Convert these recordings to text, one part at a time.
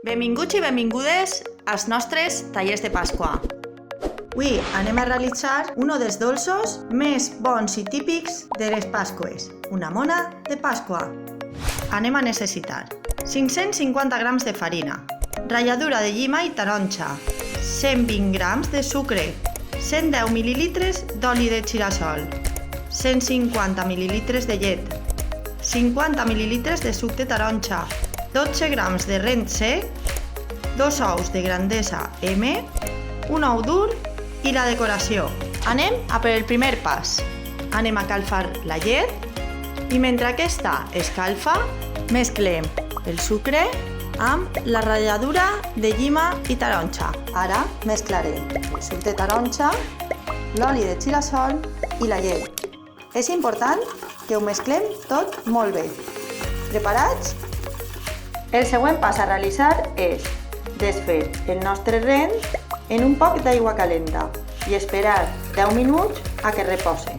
Benvinguts i benvingudes als nostres tallers de Pasqua. Avui anem a realitzar un dels dolços més bons i típics de les Pasqües, una mona de Pasqua. Anem a necessitar 550 grams de farina, ratlladura de llima i taronja, 120 grams de sucre, 110 mil·lilitres d'oli de gira-sol, 150 mil·lilitres de llet, 50 mil·lilitres de suc de taronja, 12 grams de rent sec, 2 ous de grandesa M, un ou dur i la decoració. Anem a per el primer pas. Anem a calfar la llet i mentre aquesta escalfa, mesclem el sucre amb la ratlladura de llima i taronja. Ara mesclarem el suc de taronja, l'oli de gira-sol i la llet. És important que ho mesclem tot molt bé. Preparats? El següent pas a realitzar és desfer el nostre rent en un poc d'aigua calenta i esperar 10 minuts a que repose.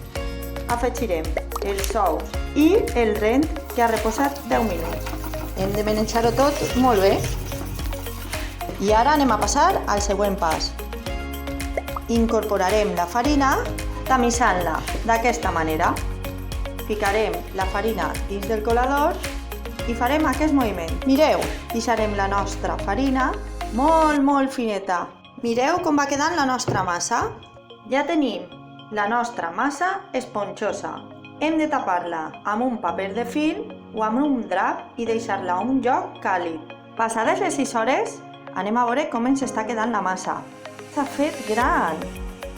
Afegirem els ous i el rent que ha reposat 10 minuts. Hem de manejar-ho tot molt bé. I ara anem a passar al següent pas. Incorporarem la farina tamisant-la d'aquesta manera. Ficarem la farina dins del colador i farem aquest moviment. Mireu, deixarem la nostra farina molt fineta. Mireu com va quedant la nostra massa. Ja tenim la nostra massa esponjosa. Hem de tapar-la amb un paper de fil o amb un drap i deixar-la a un lloc càlid. Passades les 6 hores, anem a veure com ens està quedant la massa. S'ha fet gran!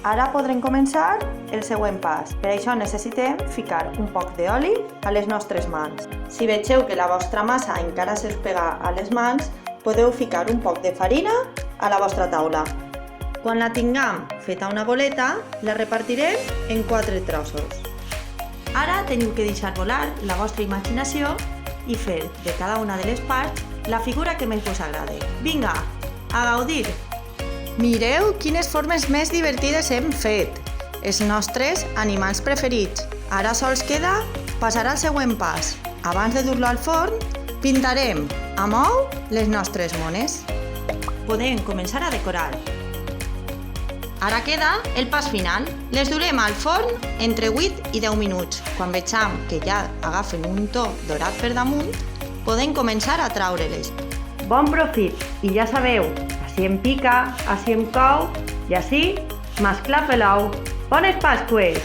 Ara podrem començar el següent pas. Per això necessitem ficar un poc d'oli a les nostres mans. Si vegeu que la vostra massa encara se'ls pega a les mans, podeu ficar un poc de farina a la vostra taula. Quan la tinguem feta una boleta, la repartirem en 4 trossos. Ara teniu que deixar volar la vostra imaginació i fer de cada una de les parts la figura que més vos agrade. Vinga, a gaudir! Mireu quines formes més divertides hem fet! Els nostres animals preferits. Ara sols queda passar al següent pas. Abans de dur-lo al forn, pintarem amb ou les nostres mones. Podem començar a decorar. Ara queda el pas final. Les durem al forn entre 8 i 10 minuts. Quan vegem que ja agafen un to dorat per damunt, podem començar a traure-les. Bon profit! I ja sabeu, així em pica, així em cou i així m'esclafa l'ou. Bones Pasqües!